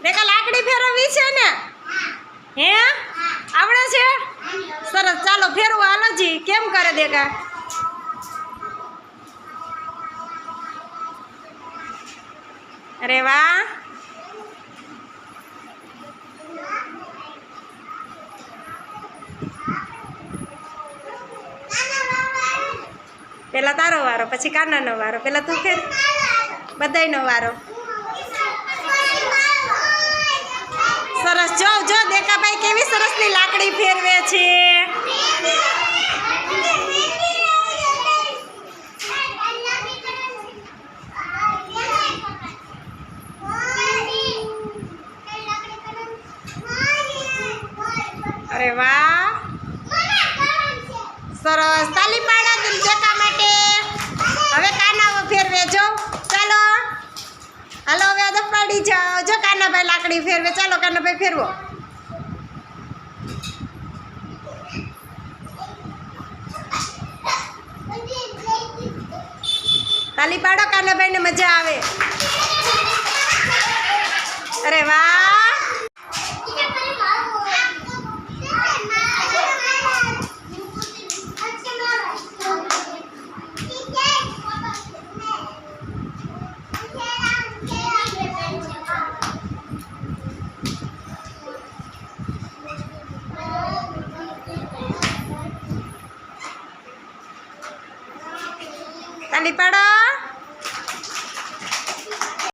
દેખા લાકડી ફેરવવી છે ને? હે આવડે છે? સરસ, ચાલો ફેરવો હાલોજી. કેમ કરે દેખા? અરે વાહ, પેલા તારો વારો, પછી કાનાનો વારો. પેલા તું ફેર, બધાયનો વારો. સરસ, જો જો દેખાભાઈ કેવી સરસની લાકડી ફેરવે છે. અરે વાહ, સરસ. તાલી પાડો દેખા માટે. હવે કાનાઓ ફેરવે જો. ચાલો હાલો, હવે અદબ પાડી જાઓ. જો કાનાભાઈ લાકડી ફેરવે. ચાલો કાનાભાઈ ફેરવો. તાલી પાડો, કાનાભાઈને મજા આવે. અરે વાહ, તાલી પાડો.